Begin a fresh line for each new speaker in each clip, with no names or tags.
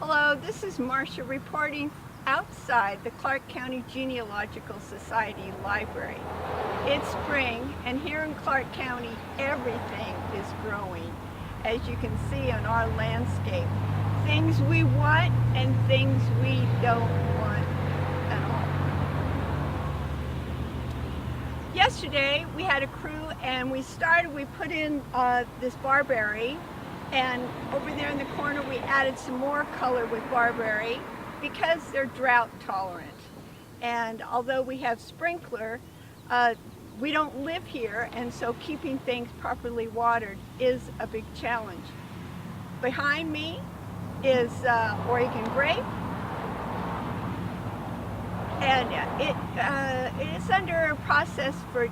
Hello, this is Marcia reporting outside the Clark County Genealogical Society Library. It's spring, and here in Clark County, everything is growing, as you can see on our landscape. Things we want and things we don't want at all. Yesterday, we had a crew, and we put in this barberry. And over there in the corner, we added some more color with barberry because they're drought tolerant. And although we have sprinkler, we don't live here, and so keeping things properly watered is a big challenge. Behind me is Oregon grape, and it is under a process for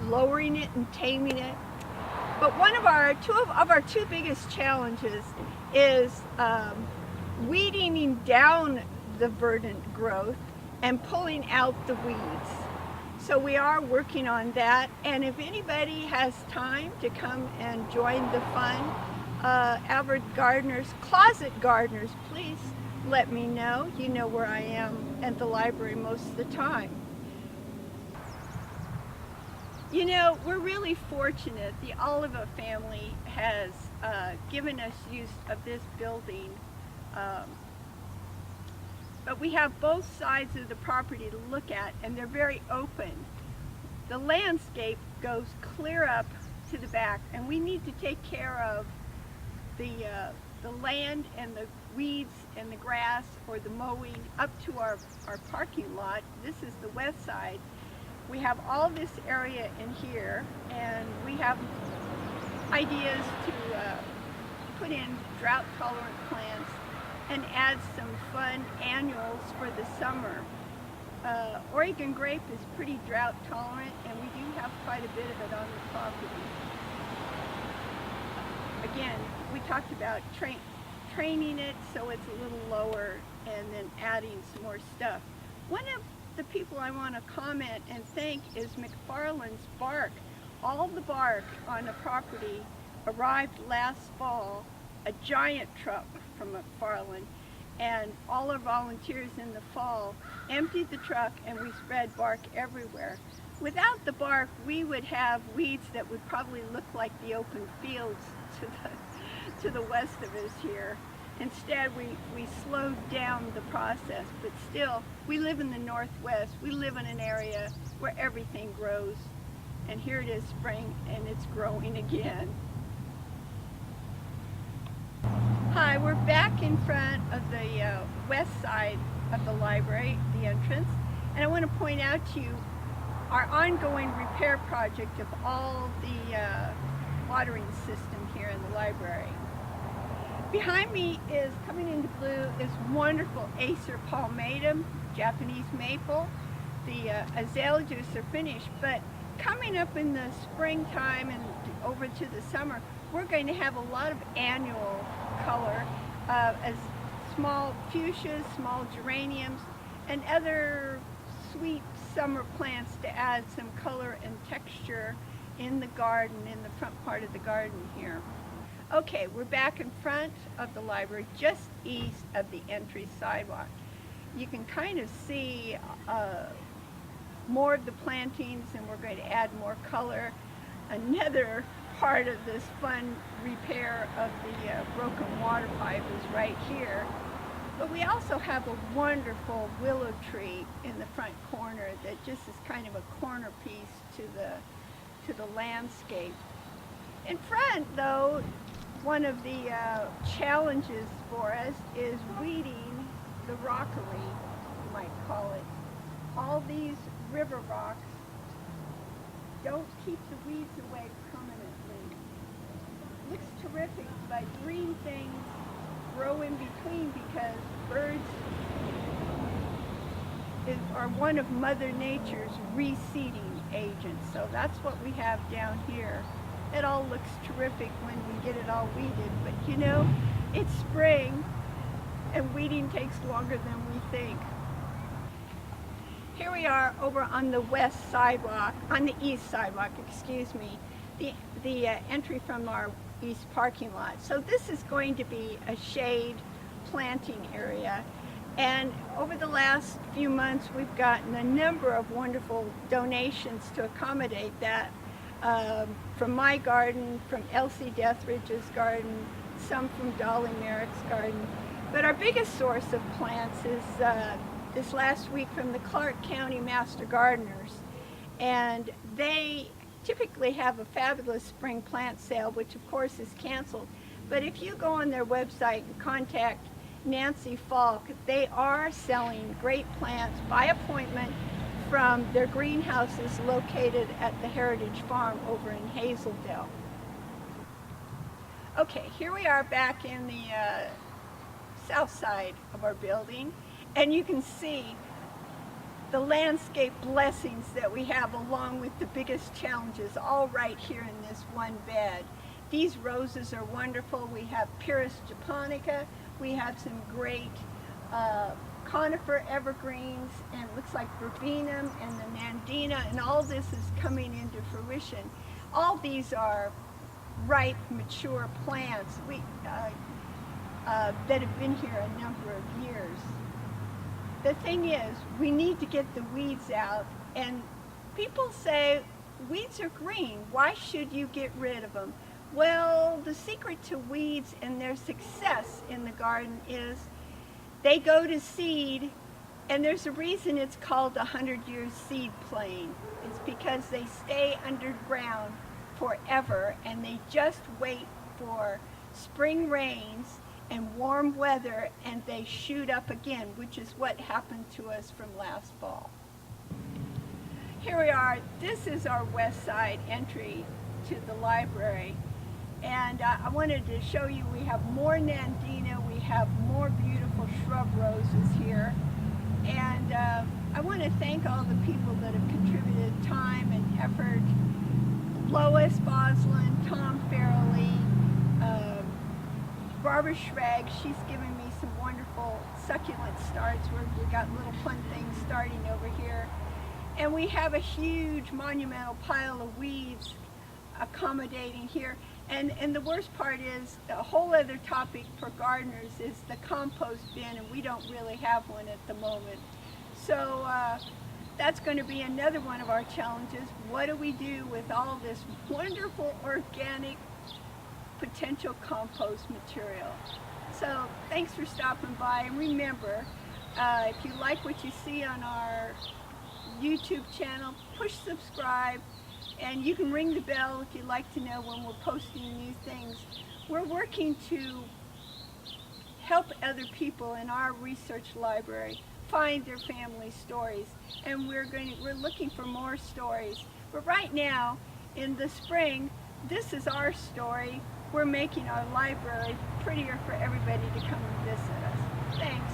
lowering it and taming it. But one of our two biggest challenges is weeding down the verdant growth and pulling out the weeds. So we are working on that, and if anybody has time to come and join the fun, avid gardeners, closet gardeners, please let me know. You know where I am at the library most of the time. You know, we're really fortunate. The Oliva family has given us use of this building, but we have both sides of the property to look at, and they're very open. The landscape goes clear up to the back, and we need to take care of the land and the weeds and the grass or the mowing up to our parking lot. This is the west side. We have all this area in here, and we have ideas to put in drought-tolerant plants and add some fun annuals for the summer. Oregon grape is pretty drought-tolerant, and we do have quite a bit of it on the property. Again, we talked about training it so it's a little lower and then adding some more stuff. One of the people I want to comment and thank is McFarland's bark. All the bark on the property arrived last fall, a giant truck from McFarland, and all our volunteers in the fall emptied the truck, and we spread bark everywhere. Without the bark, we would have weeds that would probably look like the open fields to the west of us here. Instead, we slowed down the process, but still, we live in the Northwest. We live in an area where everything grows, and here it is spring, and it's growing again. Hi, we're back in front of the west side of the library, the entrance, and I want to point out to you our ongoing repair project of all the watering system here in the library. Behind me is, coming into blue, is wonderful Acer palmatum, Japanese maple. The azaleas are finished, but coming up in the springtime and over to the summer, we're going to have a lot of annual color, as small fuchsias, small geraniums, and other sweet summer plants to add some color and texture in the garden, in the front part of the garden here. Okay, we're back in front of the library, just east of the entry sidewalk. You can kind of see more of the plantings, and we're going to add more color. Another part of this fun repair of the broken water pipe is right here. But we also have a wonderful willow tree in the front corner that just is kind of a corner piece to the landscape. In front, though, one of the challenges for us is weeding the rockery, you might call it. All these river rocks don't keep the weeds away permanently. Looks terrific, but green things grow in between because birds are one of Mother Nature's reseeding agents. So that's what we have down here. It all looks terrific when we get it all weeded, but you know, it's spring and weeding takes longer than we think. Here we are over on the west sidewalk, on the east sidewalk, excuse me, the entry from our east parking lot. So this is going to be a shade planting area. And over the last few months, we've gotten a number of wonderful donations to accommodate that. From my garden, from Elsie Deathridge's garden, some from Dolly Merrick's garden. But our biggest source of plants is this last week from the Clark County Master Gardeners. And they typically have a fabulous spring plant sale, which of course is canceled. But if you go on their website and contact Nancy Falk, they are selling great plants by appointment from their greenhouses located at the Heritage Farm over in Hazeldale. Okay, here we are back in the south side of our building, and you can see the landscape blessings that we have along with the biggest challenges all right here in this one bed. These roses are wonderful. We have Pyrrhus japonica, we have some great conifer evergreens, and it looks like verbena and the nandina, and all this is coming into fruition. All these are ripe, mature plants that have been here a number of years. The thing is, we need to get the weeds out, and people say, weeds are green, why should you get rid of them? Well, the secret to weeds and their success in the garden is they go to seed, and there's a reason it's called 100-year seed plane. It's because they stay underground forever, and they just wait for spring rains and warm weather, and they shoot up again, which is what happened to us from last fall. Here we are. This is our west side entry to the library, and I wanted to show you we have more nandina, we have more beautiful shrub roses here, and I want to thank all the people that have contributed time and effort. Lois Boslin, Tom Farrelly, Barbara Schrag, she's given me some wonderful succulent starts where we got little fun things starting over here. And we have a huge monumental pile of weeds accommodating here. And the worst part is, a whole other topic for gardeners is the compost bin, and we don't really have one at the moment. So that's going to be another one of our challenges. What do we do with all this wonderful organic potential compost material? So thanks for stopping by, and remember, if you like what you see on our YouTube channel, push subscribe, and you can ring the bell if you'd like to know when we're posting new things. We're working to help other people in our research library find their family stories, and we're looking for more stories. But right now, in the spring, this is our story. We're making our library prettier for everybody to come and visit us. Thanks.